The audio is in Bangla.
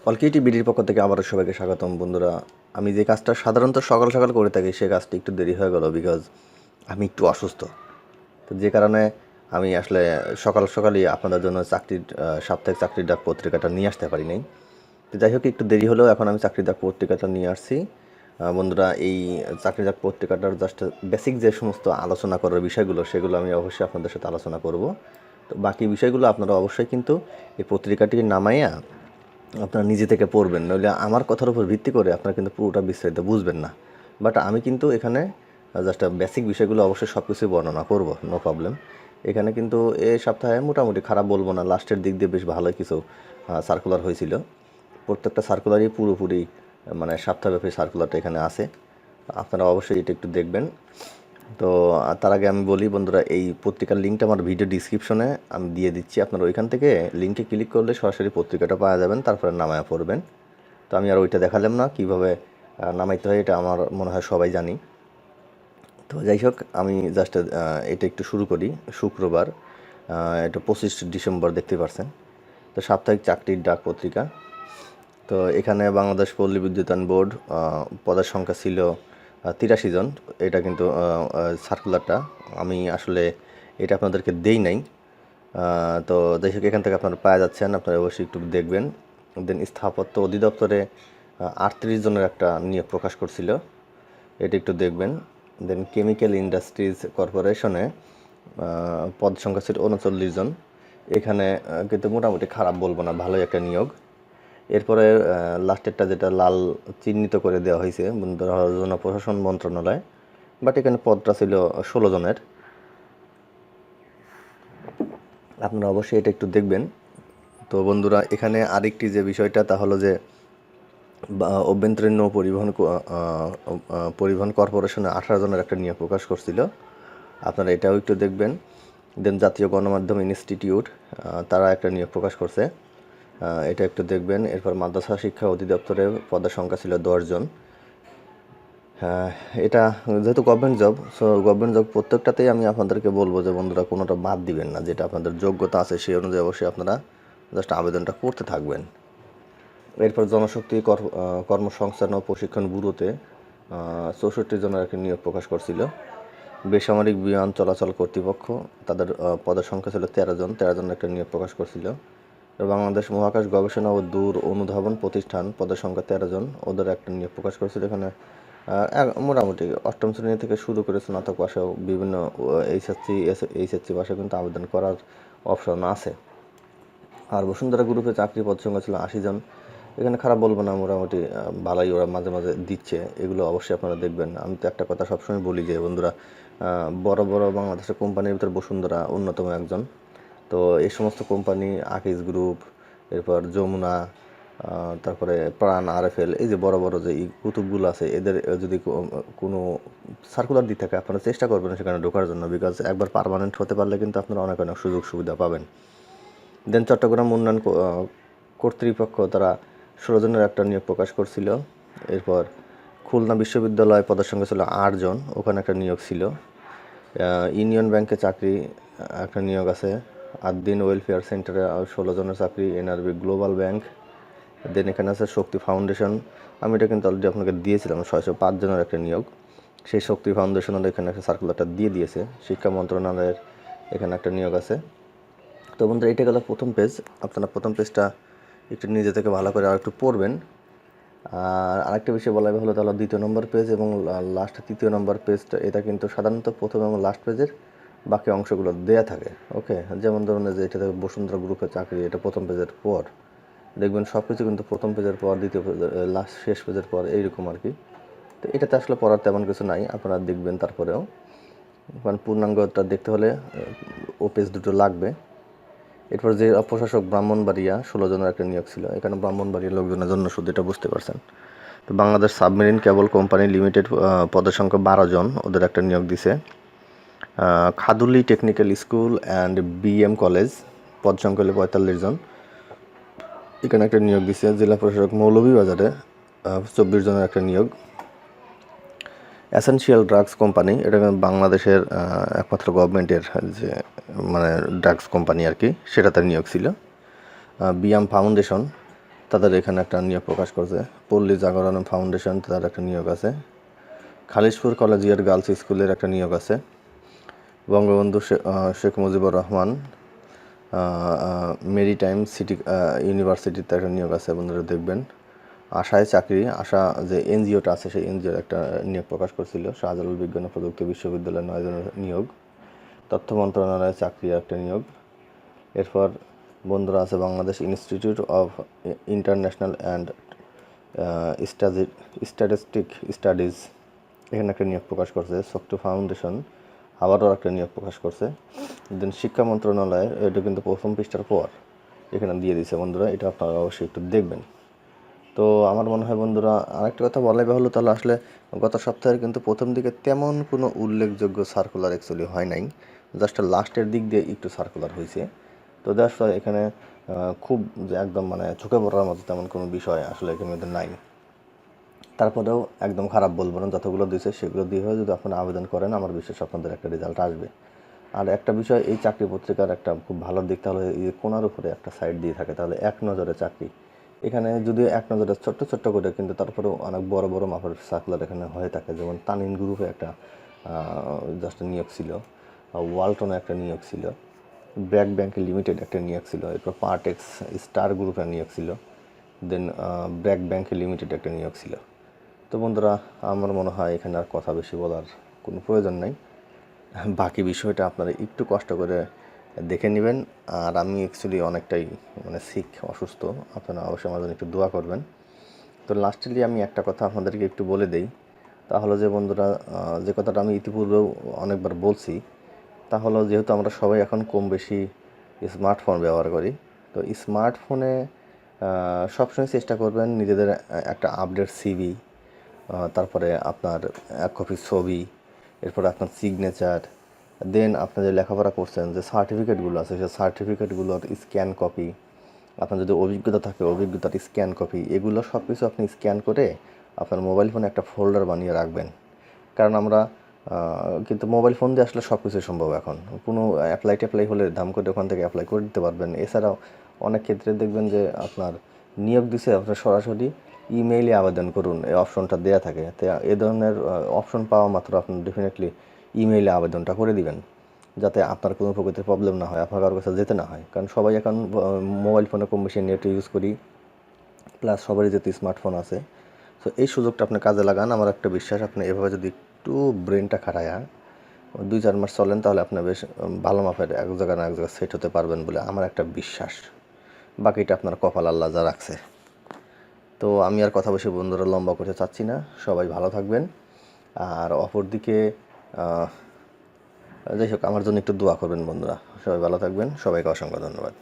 অলকেটি বিডির পক্ষ থেকে আবারও সবাইকে স্বাগতম বন্ধুরা। আমি যে কাজটা সাধারণত সকাল সকাল করে থাকি সে কাজটি একটু দেরি হয়ে গেল বিকজ আমি একটু অসুস্থ। তো যে কারণে আমি আসলে সকাল সকালই আপনাদের জন্য সাপ্তাহিক চাকরির ডাক পত্রিকাটা নিয়ে আসতে পারি নাই। তো যাই হোক, একটু দেরি হলেও এখন আমি চাকরির ডাক পত্রিকাটা নিয়ে আসছি। বন্ধুরা, এই চাকরির ডাক পত্রিকাটার জাস্ট বেসিক যে সমস্ত আলোচনা করার বিষয়গুলো সেগুলো আমি অবশ্যই আপনাদের সাথে আলোচনা করব। তো বাকি বিষয়গুলো আপনারা অবশ্যই কিন্তু এই পত্রিকাটি নামাইয়া আপনারা নিজে থেকে পড়বেন, নইলে আমার কথার উপর ভিত্তি করে আপনারা কিন্তু পুরোটা বিস্তারিত বুঝবেন না। বাট আমি কিন্তু এখানে জাস্ট বেসিক বিষয়গুলো অবশ্যই সব কিছুই বর্ণনা করব, নো প্রবলেম। এখানে কিন্তু এই সপ্তাহে মোটামুটি খারাপ বলবো না, লাস্টের দিক দিয়ে বেশ ভালোই কিছু সার্কুলার হয়েছিল। প্রত্যেকটা সার্কুলারই পুরোপুরি মানে সপ্তাহব্যাপী সার্কুলারটা এখানে আছে, আপনারা অবশ্যই এটা একটু দেখবেন। তো তার আগে আমি বলি বন্ধুরা, এই পত্রিকার লিঙ্কটা আমার ভিডিও ডিসক্রিপশনে আমি দিয়ে দিচ্ছি, আপনারা ওইখান থেকে লিঙ্কে ক্লিক করলে সরাসরি পত্রিকাটা পাওয়া যাবেন, তারপরে নামায়া পড়বেন। তো আমি আর ওইটা দেখালাম না, কীভাবে নামাইতে হয় এটা আমার মনে হয় সবাই জানি। তো যাই হোক, আমি জাস্ট এটা একটু শুরু করি। শুক্রবার, এটা 25 ডিসেম্বর দেখতে পারছেন। তো সাপ্তাহিক চাকরির ডাক পত্রিকা। তো এখানে বাংলাদেশ পল্লী বিদ্যুতায়ন বোর্ড, পদের সংখ্যা ছিল 83 জন। এটা কিন্তু সার্কুলারটা আমি আসলে এটা আপনাদেরকে দেই নাই। তো যাই হোক, এখান থেকে আপনারা পাওয়া যাচ্ছেন, আপনারা অবশ্যই একটু দেখবেন। দেন স্থাপত্য অধিদপ্তরে 38 জনের একটা নিয়োগ প্রকাশ করছিল, এটা একটু দেখবেন। দেন কেমিক্যাল ইন্ডাস্ট্রিজ কর্পোরেশনে পদ সংখ্যা ছিল 39 জন। এখানে কিন্তু মোটামুটি খারাপ বলবো না, ভালোই একটা নিয়োগ। এরপরে লাস্টেরটা যেটা লাল চিহ্নিত করে দেওয়া হয়েছে জনপ্রশাসন মন্ত্রণালয়, বাট এখানে পদটা ছিল 16 জনের। আপনারা অবশ্যই এটা একটু দেখবেন। তো বন্ধুরা, এখানে আরেকটি যে বিষয়টা তা হলো যে অভ্যন্তরীণ নৌ পরিবহন কর্পোরেশনে 18 জনের একটা নিয়োগ প্রকাশ করছিল, আপনারা এটাও একটু দেখবেন। দেন জাতীয় গণমাধ্যম ইনস্টিটিউট, তারা একটা নিয়োগ প্রকাশ করছে, এটা একটু দেখবেন। এরপর মাদ্রাসা শিক্ষা অধিদপ্তরে পদের সংখ্যা ছিল 10 জন। এটা যেহেতু government job, so government job প্রত্যেকটাতেই আমি আপনাদেরকে বলবো যে বন্ধুরা কোনোটা বাদ দিবেন না, যেটা আপনাদের যোগ্যতা আছে সেই অনুযায়ী অবশ্যই আপনারা জাস্ট আবেদনটা করতে থাকবেন। এরপর জনশক্তি কর্মসংস্থান ও প্রশিক্ষণ ব্যুরোতে 64 জনের একটা নিয়োগ প্রকাশ করছিল। বেসামরিক বিমান চলাচল কর্তৃপক্ষ, তাদের পদের সংখ্যা ছিল 13 জন, 13 জনের একটা নিয়োগ প্রকাশ করছিল। বাংলাদেশ মহাকাশ গবেষণা ও দূর অনুধাবন প্রতিষ্ঠান, পদের সংখ্যা 13 জন, ওদের একটা নিয়োগ প্রকাশ করেছিল। এখানে মোটামুটি অষ্টম শ্রেণী থেকে শুরু করে স্নাতক পাশেও বিভিন্ন এইচএসসি পাশে কিন্তু আবেদন করার অপশন আছে। আর বসুন্ধরা গ্রুপে চাকরি পদ সংখ্যা ছিল 80 জন। এখানে খারাপ বলবো না, মোটামুটি ভালোই ওরা মাঝে মাঝে দিচ্ছে, এগুলো অবশ্যই আপনারা দেখবেন। আমি তো একটা কথা সবসময় বলি যে বন্ধুরা, বড় বড় বাংলাদেশের কোম্পানির ভিতরে বসুন্ধরা অন্যতম একজন। তো এই সমস্ত কোম্পানি, আকিজ গ্রুপ, এরপর যমুনা, তারপরে প্রাণ, আরএফএল, এই যে বড় বড় যে কুতুবগুলো আছে, এদের যদি কোনো সার্কুলার দিয়ে থাকে আপনারা চেষ্টা করবেন সেখানে ঢোকার জন্য, বিকজ একবার পার্মানেন্ট হতে পারলে কিন্তু আপনারা অনেক অনেক সুযোগ সুবিধা পাবেন। দেন চট্টগ্রাম উন্নয়ন কর্তৃপক্ষ, তারা 16 জনের একটা নিয়োগ প্রকাশ করছিল। এরপর খুলনা বিশ্ববিদ্যালয়, পদের সংখ্যা ছিল 8 জন, ওখানে একটা নিয়োগ ছিল। ইউনিয়ন ব্যাংকে চাকরি একটা নিয়োগ আছে। আদ্দিন ওয়েলফেয়ার সেন্টারে 16 জনের চাকরি, এনআরবি গ্লোবাল ব্যাংক। দেন এখানে আছে শক্তি ফাউন্ডেশন, আমি এটা কিন্তু অলরেডি আপনাকে দিয়েছিলাম, 605 জনের একটা নিয়োগ। সেই শক্তি ফাউন্ডেশনের এখানে একটা সার্কুলারটা দিয়ে দিয়েছে। শিক্ষা মন্ত্রণালয়ের এখানে একটা নিয়োগ আছে। তো বন্ধুরা, এটা গেল প্রথম পেজ। আপনারা প্রথম পেজটা একটু নিজে থেকে ভালো করে আর একটু পড়বেন। আর আরেকটা বিষয় বলা হলো তাহলে 2 নম্বর পেজ এবং লাস্ট 3 নম্বর পেজটা, এটা কিন্তু সাধারণত প্রথম এবং লাস্ট পেজের বাকি অংশগুলো দেয়া থাকে। ওকে, যেমন ধরুন যে এটা থেকে বসুন্ধরা গ্রুপের চাকরি, এটা প্রথম পেজের পর দেখবেন সব কিছু কিন্তু প্রথম পেজের পর, দ্বিতীয় পেজের লাস্ট শেষ পেজের পর, এইরকম আর কি। তো এটাতে আসলে পড়ার তেমন কিছু নাই, আপনারা দেখবেন। তারপরেও কারণ পূর্ণাঙ্গটা দেখতে হলে ও পেজ দুটো লাগবে। এরপর যে প্রশাসক ব্রাহ্মণবাড়িয়া, 16 জনের একটা নিয়োগ ছিল। এখানে ব্রাহ্মণবাড়িয়া লোকজনের জন্য শুধু, এটা বুঝতে পারছেন। তো Bangladesh submarine cable company limited, পদের সংখ্যা 12 জন, ওদের একটা নিয়োগ দিছে। Khaduli technical school and BM college, পদ সংখ্যা হলো 45 জন, এখানে একটা নিয়োগ দিছে। জেলা প্রশাসক মৌলভীবাজারে 24 জনের একটা নিয়োগ। এসেনশিয়াল ড্রাগস কোম্পানি, এটা বাংলাদেশের একমাত্র গভর্নমেন্টের যে মানে ড্রাগস কোম্পানি আর কি, সেটাতে নিয়োগ ছিল। বিএম ফাউন্ডেশন, তাদের এখানে একটা নিয়োগ প্রকাশ করছে। পল্লী জাগরণ ফাউন্ডেশন তাদের একটা নিয়োগ আছে। খালিশপুর কলেজিয়েট গার্লস স্কুলের একটা নিয়োগ আছে। বঙ্গবন্ধু শেখ মুজিবুর রহমান মেরিটাইম সিটি ইউনিভার্সিটিতে একটা নিয়োগ আছে, বন্ধুরা দেখবেন। আশায় চাকরি, আশা যে এনজিওটা আছে সেই এনজিওর একটা নিয়োগ প্রকাশ করছিল। শাহজালাল বিজ্ঞান ও প্রযুক্তি বিশ্ববিদ্যালয়ের 9 জনের নিয়োগ। তথ্য মন্ত্রণালয়ের চাকরি একটা নিয়োগ। এরপর বন্ধুরা আছে Bangladesh institute of international and statistic studies, এখানে একটা নিয়োগ প্রকাশ করছে। সফটু ফাউন্ডেশন আবারও একটা নিয়োগ প্রকাশ করছে। দেন শিক্ষা মন্ত্রণালয়ের, এটা কিন্তু প্রথম পৃষ্ঠার পর এখানে দিয়ে দিয়েছে বন্ধুরা, এটা আপনারা অবশ্যই একটু দেখবেন। তো আমার মনে হয় বন্ধুরা আরেকটা কথা বলাই বাহুল্য, তাহলে আসলে গত সপ্তাহের কিন্তু প্রথম দিকে তেমন কোনো উল্লেখযোগ্য সার্কুলার অ্যাকচুয়ালি হয় নাই, জাস্ট লাস্টের দিক দিয়ে একটু সার্কুলার হয়েছে। তো জাস্ট এখানে খুব যে একদম মানে চোখে পড়ার মতো তেমন কোনো বিষয় আসলে এখানে মধ্যে নাই। তারপরেও একদম খারাপ বলবো না, যতগুলো দিয়েছে সেগুলো দিয়ে যদি আপনারা আবেদন করেন আমার বিশ্বাস আপনাদের একটা রেজাল্ট আসবে। আর একটা বিষয়, এই চাকরি পত্রিকার একটা খুব ভালো দিক, তাহলে এই কোনার উপরে একটা সাইড দিয়ে থাকে, তাহলে এক নজরে চাকরি। এখানে যদিও এক নজরে ছোট্ট ছোট্ট করে, কিন্তু তারপরেও অনেক বড় বড় মাপের সার্কুলার এখানে হয়ে থাকে। যেমন তানিন গ্রুপে একটা জাস্ট নিয়োগ ছিল, ওয়ালটনে একটা নিয়োগ ছিল, ব্র্যাক ব্যাংক লিমিটেড একটা নিয়োগ ছিল, এরপর পার্টেক্স স্টার গ্রুপের নিয়োগ ছিল, দেন ব্র্যাক ব্যাংক লিমিটেড একটা নিয়োগ ছিল। তো বন্ধুরা আমার মনে হয় এখানে আর কথা বেশি বলার কোনো প্রয়োজন নেই। বাকি বিষয়টা আপনারা একটু কষ্ট করে দেখে নেবেন। আর আমি অ্যাকচুয়ালি অনেকটাই মানে সিক, অসুস্থ, আপনারা অবশ্যই আমার জন্য একটু দোয়া করবেন। তো লাস্টলি আমি একটা কথা আপনাদেরকে একটু বলে দেই, তাহলে যে বন্ধুরা যে কথাটা আমি ইতিপূর্বেও অনেকবার বলছি, তাহলে যেহেতু আমরা সবাই এখন কম বেশি স্মার্টফোন ব্যবহার করি, তো স্মার্টফোনে সবসময় চেষ্টা করবেন নিজেদের একটা আপডেট সিভি, তারপরে আপনার এক কপি ছবি, এরপরে আপনার সিগনেচার, দেন আপনি যে লেখাপড়া করছেন যে সার্টিফিকেটগুলো আছে সেই সার্টিফিকেটগুলোর স্ক্যান কপি, আপনার যদি অভিজ্ঞতা থাকে অভিজ্ঞতার স্ক্যান কপি, এগুলো সব কিছু আপনি স্ক্যান করে আপনার মোবাইল ফোনে একটা ফোল্ডার বানিয়ে রাখবেন। কারণ আমরা কিন্তু মোবাইল ফোন দিয়ে আসলে সব কিছুই সম্ভব। এখন কোনো অ্যাপ্লাই হলে দাম করে ওখান থেকে অ্যাপ্লাই করে দিতে পারবেন। এছাড়াও অনেক ক্ষেত্রে দেখবেন যে আপনার নিয়োগ দিছে, আপনার সরাসরি ইমেইলে আবেদন করুন এই অপশনটা দেওয়া থাকে। তো এ ধরনের অপশন পাওয়া মাত্র আপনি ডেফিনেটলি ইমেইলে আবেদনটা করে দিবেন, যাতে আপনার কোনো প্রকৃতির প্রবলেম না হয়, আপনার কারোর কাছে যেতে না হয়। কারণ সবাই এখন মোবাইল ফোনে কম বেশি নেট ইউজ করি, প্লাস সবারই যেহেতু স্মার্টফোন আছে। তো এই সুযোগটা আপনি কাজে লাগান। আমার একটা বিশ্বাস, আপনি এভাবে যদি একটু ব্রেনটা খাটায়া 2-4 মাস চলেন, তাহলে আপনি বেশ ভালো মাপের এক জায়গা না এক জায়গায় সেট হতে পারবেন বলে আমার একটা বিশ্বাস। বাকিটা আপনার কপাল আল্লাহ যা রাখছে। তো আমি আর কথা বেশি বন্ধুরা লম্বা করতে চাচ্ছি না, সবাই ভালো থাকবেন। আর অপরদিকে যাই হোক আমার জন্য একটু দোয়া করবেন বন্ধুরা। সবাই ভালো থাকবেন, সবাইকে অসংখ্য ধন্যবাদ।